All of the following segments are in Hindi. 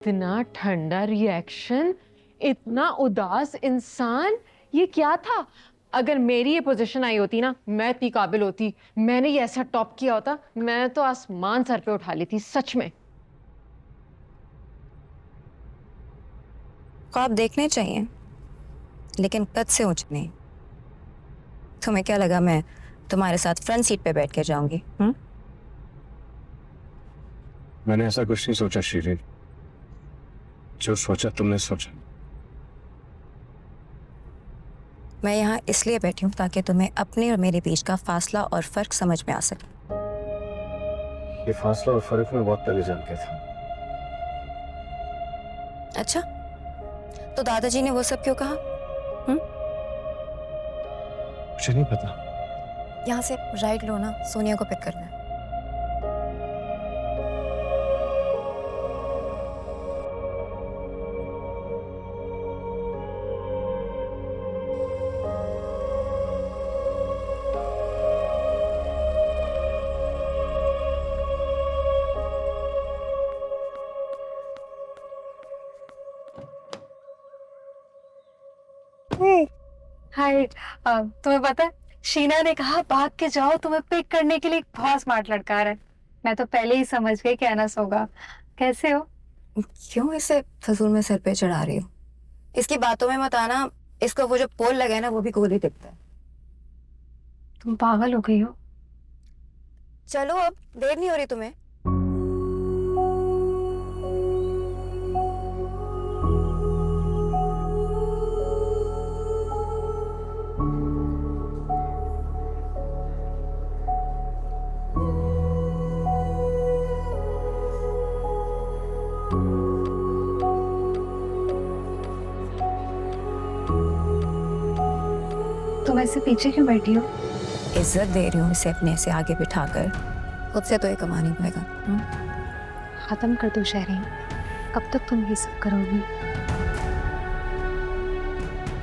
इतना ठंडा रिएक्शन, इतना उदास इंसान, ये क्या था? अगर मेरी ये पोजीशन आई होती ना, मैं इतनी काबिल होती, मैंने ये ऐसा टॉप किया होता, मैं तो आसमान सर पे उठा ली थी सच में। ख्वाब देखने चाहिए लेकिन कद से ऊंचे नहीं। तुम्हें क्या लगा मैं तुम्हारे साथ फ्रंट सीट पे बैठ के जाऊंगी? मैंने ऐसा कुछ नहीं सोचा शीरीन, जो सोचा तुमने सोचा। मैं यहाँ इसलिए बैठी हूँ ताकि तुम्हें अपने और मेरे बीच का फासला और फर्क समझ में आ सके। ये फासला और फर्क में बहुत पहले जान के था। अच्छा, तो दादाजी ने वो सब क्यों कहा? मुझे नहीं पता। यहाँ से राइट लो ना, सोनिया को पिक करना है। हाय। तुम्हें पता है शीना ने कहा भाग के जाओ, तुम्हें पिक करने के लिए एक बहुत स्मार्ट लड़का आ रहा है। मैं तो पहले ही समझ गई कि अनस होगा। कैसे हो? क्यों इसे फजूल में सर पे चढ़ा रही हो? इसकी बातों में मत आना। इसको वो जो पोल लगा है ना, वो भी गोल ही दिखता है। तुम पागल हो गई हो? चलो अब, देर नहीं हो रही तुम्हें? तुम ऐसे पीछे क्यों बैठी हो? इज्जत दे रही हूँ इसे अपने से आगे बिठाकर। खुद से तो ये कमा नहीं पाएगा। खत्म कर दो शहरीन, कब तक तुम ये सब करोगी?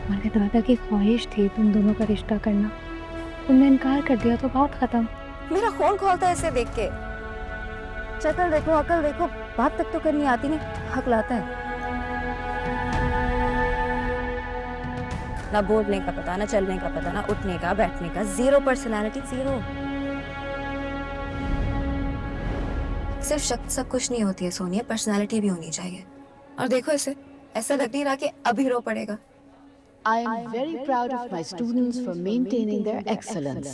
हमारे दादा की ख्वाहिश थी तुम दोनों का रिश्ता करना, तुमने इनकार कर दिया तो बात खत्म। मेरा खून खोलता है इसे देख के। शक्ल देखो, अकल देखो, बात तक तो करनी आती नहीं, हक लाता है। ना बोलने का पता, ना चलने का पता, ना उठने का, बैठने का, जीरो पर्सनालिटी, जीरो। सिर्फ शक्ल सब कुछ नहीं होती है सोनिया, पर्सनालिटी भी होनी चाहिए। और देखो इसे, ऐसा लग नहीं रहा कि अभी रो पड़ेगा। I am very proud of my students for maintaining their excellence.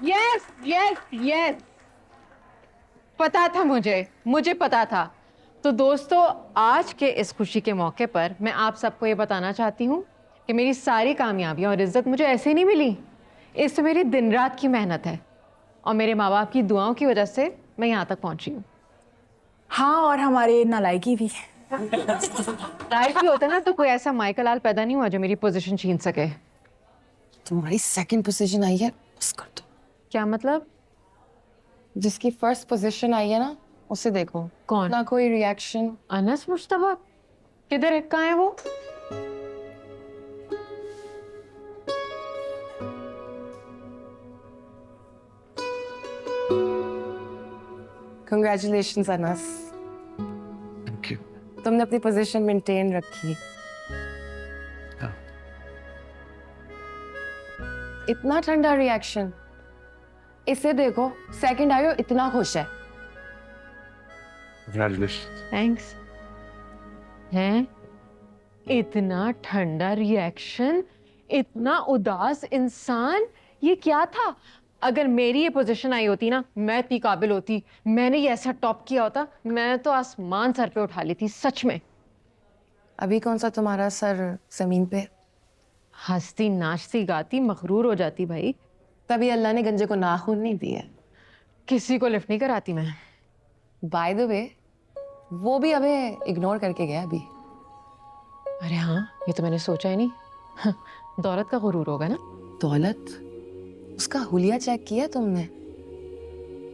Yes yes yes, पता था मुझे पता था। तो दोस्तों, आज के इस खुशी के मौके पर मैं आप सबको ये बताना चाहती हूँ कि मेरी सारी कामयाबियाँ और इज्जत मुझे ऐसे नहीं मिली। इससे मेरी दिन रात की मेहनत है और मेरे माँ बाप की दुआओं की वजह से मैं यहाँ तक पहुँची हूँ। हाँ, और हमारे नालायकी भी। लाइफ भी होता ना, तो कोई ऐसा माइकल लाल पैदा नहीं हुआ जो मेरी पोजीशन छीन सके। तुम्हारी सेकंड पोजीशन आई है, बस कर दो। क्या मतलब? जिसकी फर्स्ट पोजीशन आई है ना, उसे देखो। कौन? ना कोई रिएक्शन। अनस मुश्तबा किधर है? कहाँ है वो? Congratulations Anas, thank you. तुमने अपनी पोजीशन मेंटेन रखी। हाँ। इतना ठंडा रिएक्शन, इसे देखो। सेकंड आई हो, इतना खुश है। Congratulations. थैंक्स। हैं? इतना ठंडा रिएक्शन, इतना उदास इंसान, ये क्या था? अगर मेरी ये पोजीशन आई होती ना, मैं इतनी काबिल होती, मैंने ये ऐसा टॉप किया होता, मैं तो आसमान सर पे उठा ली थी सच में। अभी कौन सा तुम्हारा सर जमीन पे? हंसती नाचती गाती मगरूर हो जाती भाई। तभी अल्लाह ने गंजे को नाखून नहीं दिए। किसी को लिफ्ट नहीं कराती मैं। बाय द वे, वो भी हमें इग्नोर करके गया अभी। अरे हाँ, ये तो मैंने सोचा ही नहीं। दौलत का गुरूर होगा ना। दौलत? उसका हुलिया चेक किया तुमने?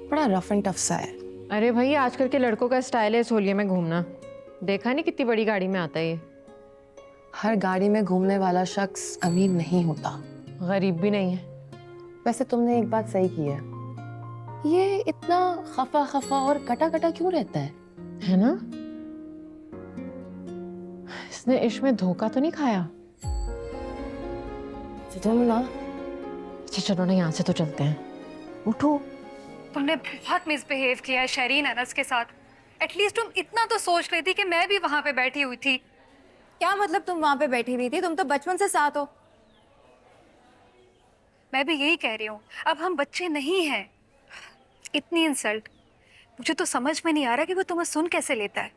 बड़ा रफ एंड टफ सा है। अरे भाई, आजकल के लड़कों का स्टाइल है सोलिये में घूमना। देखा नहीं कितनी बड़ी गाड़ी में आता है ये। हर गाड़ी में घूमने वाला शख्स अमीर नहीं होता। गरीब भी नहीं है। वैसे तुमने एक बात सही की है, ये इतना खफा खफा और कटा कटा क्यों रहता है ना? इसने इश्क में धोखा तो नहीं खाया? तुम ना अच्छा चलो ना, यहाँ से तो चलते हैं। उठो। तुमने बहुत मिसबिहेव किया है शरीन अनस के साथ। एटलीस्ट तुम इतना तो सोच लेती कि मैं भी वहां पे बैठी हुई थी। क्या मतलब तुम वहां पे बैठी हुई थी? तुम तो बचपन से साथ हो। मैं भी यही कह रही हूँ, अब हम बच्चे नहीं हैं। इतनी इंसल्ट, मुझे तो समझ में नहीं आ रहा कि वो तुम्हें सुन कैसे लेता है।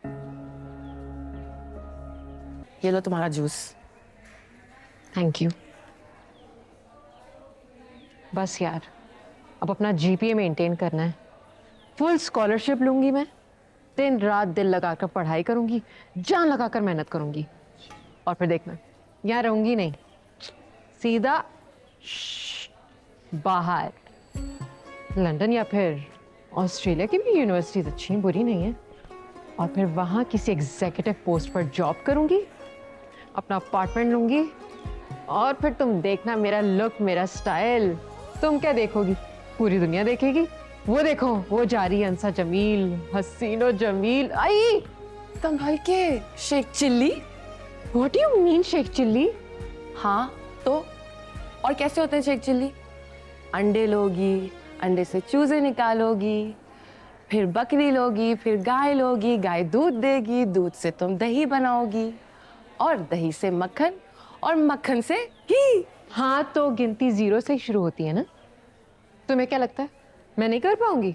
ये लो तुम्हारा जूस। Thank you. बस यार, अब अपना जीपीए मेंटेन करना है। फुल स्कॉलरशिप लूंगी मैं, दिन रात दिल लगाकर पढ़ाई करूंगी, जान लगाकर मेहनत करूंगी। और फिर देखना, यहाँ रहूंगी नहीं, सीधा बाहर, लंदन या फिर ऑस्ट्रेलिया की भी यूनिवर्सिटीज अच्छी हैं, बुरी नहीं है। और फिर वहाँ किसी एग्जीक्यूटिव पोस्ट पर जॉब करूंगी, अपना अपार्टमेंट लूंगी, और फिर तुम देखना मेरा लुक, मेरा स्टाइल। तुम क्या देखोगी, पूरी दुनिया देखेगी। वो देखो, वो जा रही है अंसा जमील, हसीनो जमील। आई संभाल के। Sheikh Chilli? What do you mean Sheikh Chilli? हाँ तो और कैसे होते हैं शेख चिल्ली? अंडे लोगी, अंडे से चूजे निकालोगी, फिर बकरी लोगी, फिर गाय लोगी, गाय दूध देगी, दूध से तुम दही बनाओगी, और दही से मक्खन, और मक्खन से घी। हाँ तो गिनती 0 से ही शुरू होती है ना? तुम्हें क्या लगता है मैं नहीं कर पाऊंगी?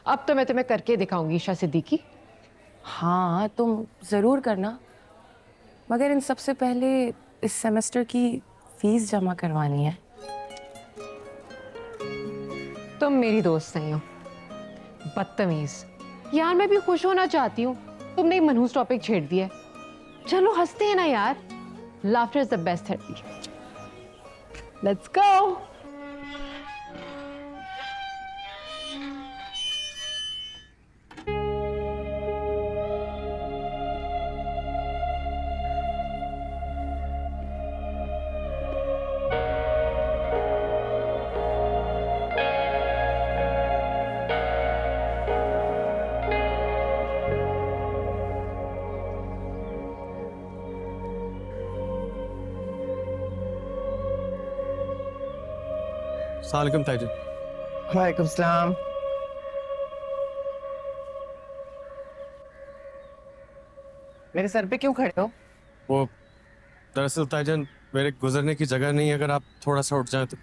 अब तो मैं तुम्हें करके दिखाऊंगी ईशा सिद्दीकी। हाँ तुम जरूर करना, मगर इन सबसे पहले इस सेमेस्टर की फीस जमा करवानी है। तुम मेरी दोस्त नहीं हो, बदतमीज। यार मैं भी खुश होना चाहती हूँ, तुमने एक मनहूस टॉपिक छेड़ दिया है। चलो हंसते हैं ना यार, laughter is the best therapy. Let's go. सलाम ताइजन। वालेकुम सलाम। मेरे सर पे क्यों खड़े हो? वो दरअसल ताइजन मेरे गुजरने की जगह नहीं है, अगर आप थोड़ा सा उठ जाए तो।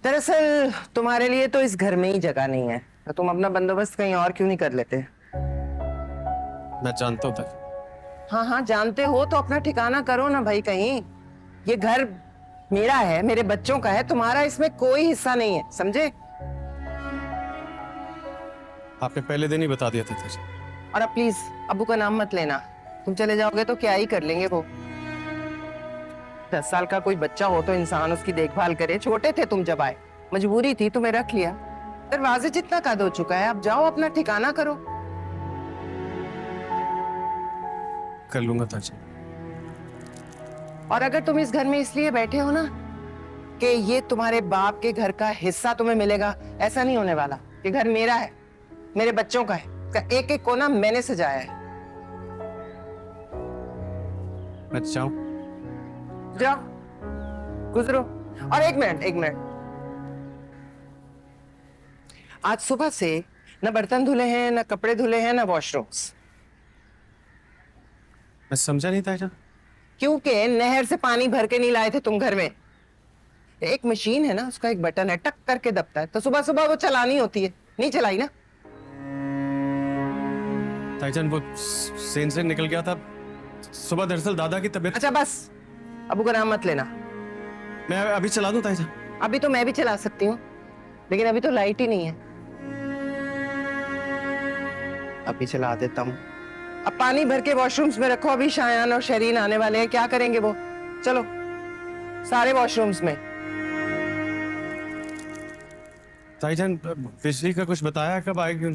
दरअसल तुम्हारे लिए तो इस घर में ही जगह नहीं है, तो तुम अपना बंदोबस्त कहीं और क्यों नहीं कर लेते? मैं जानता हूँ ताइजन। हाँ हाँ जानते हो तो अपना ठिकाना करो ना भाई कहीं। ये घर मेरा है, मेरे बच्चों का है, तुम्हारा इसमें कोई हिस्सा नहीं है, समझे? आपने पहले दिन ही बता दिया था ताइजन। और अब प्लीज अब्बू का नाम मत लेना, तुम चले जाओगे तो क्या ही कर लेंगे वो। 10 साल का कोई बच्चा हो तो इंसान उसकी देखभाल करे। छोटे थे तुम जब आए, मजबूरी थी, तुम्हें रख लिया। दरवाजे जितना कद हो चुका है, अब जाओ अपना ठिकाना करो। कर लूंगा ताइजन। और अगर तुम इस घर में इसलिए बैठे हो ना कि ये तुम्हारे बाप के घर का हिस्सा तुम्हें मिलेगा, ऐसा नहीं होने वाला। ये घर मेरा है, मेरे बच्चों का है, एक एक कोना मैंने सजाया है। मैं जाऊं? जाओ, गुजरो। और एक मिनट, आज सुबह से न बर्तन धुले हैं, न कपड़े धुले हैं, न वॉशरूम्स। मैं समझा नहीं ताइजन। क्योंकि नहर से पानी भर के नहीं लाए थे तुम घर में। एक मशीन है ना, उसका एक बटन है, टक करके दबता है, तो सुबह सुबह वो चलानी होती है, नहीं चलाई ना? ताइजन वो सेन से निकल गया था सुबह, दरअसल दादा की तबीयत। अच्छा बस, अबू का नाम मत लेना। मैं अभी चला दूं ताइजन? अभी तो मैं भी चला सकती हूँ, लेकिन अभी तो लाइट ही नहीं है। अभी चला देता हूँ। अब पानी भर के वॉशरूम्स में रखो, अभी शायान और शरीन आने वाले हैं, क्या करेंगे वो? चलो सारे वॉशरूम्स में। ताइजन बिजली का कुछ बताया, कब आएगी?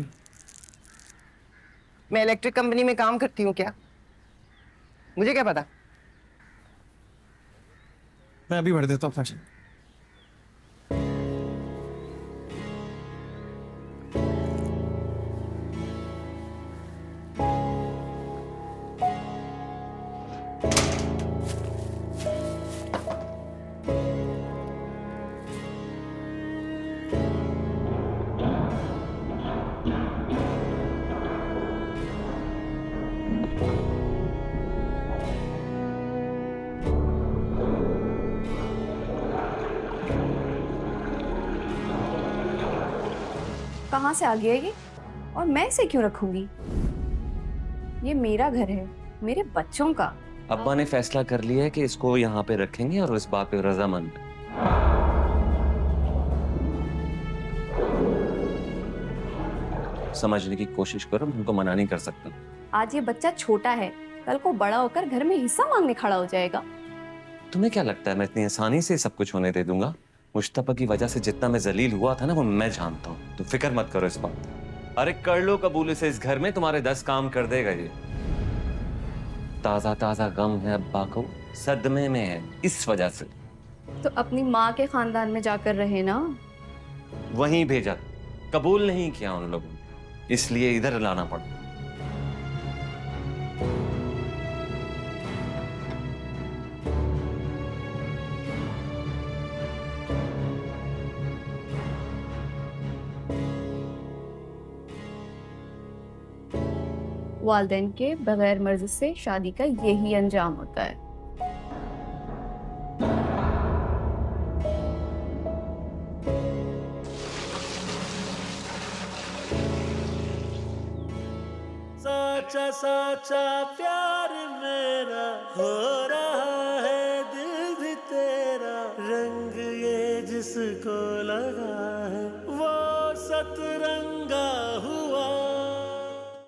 मैं इलेक्ट्रिक कंपनी में काम करती हूँ क्या? मुझे क्या पता? मैं अभी भर देता हूँ ताइजन। कहाँ से आ गया ये? और मैं इसे क्यों रखूंगी? ये मेरा घर है, मेरे बच्चों का। अब्बा ने फैसला कर लिया है कि इसको यहाँ पे रखेंगे और इस बात पे रजामंद। समझने की कोशिश करो, मैं उनको मना नहीं कर सकता। आज ये बच्चा छोटा है, कल को बड़ा होकर घर में हिस्सा मांगने खड़ा हो जाएगा। तुम्हें क्या लगता है मैं इतनी आसानी से सब कुछ होने दे दूंगा? मुश्तबा की वजह से जितना मैं जलील हुआ था ना, वो मैं जानता हूँ। तो फिक्र मत करो इस बात। अरे कर लो कबूल इसे, इस घर में तुम्हारे 10 काम कर देगा ये। ताजा ताजा गम है अब्बा को, सदमे में है इस वजह से। तो अपनी माँ के खानदान में जाकर रहे ना। वहीं भेजा, कबूल नहीं किया उन लोगों ने, इसलिए इधर लाना पड़ा। वालिदैन के बगैर मर्जी से शादी का यही अंजाम होता है। साचा साचा प्यार मेरा हो रहा है, दिल भी तेरा, रंग ये जिसको लगा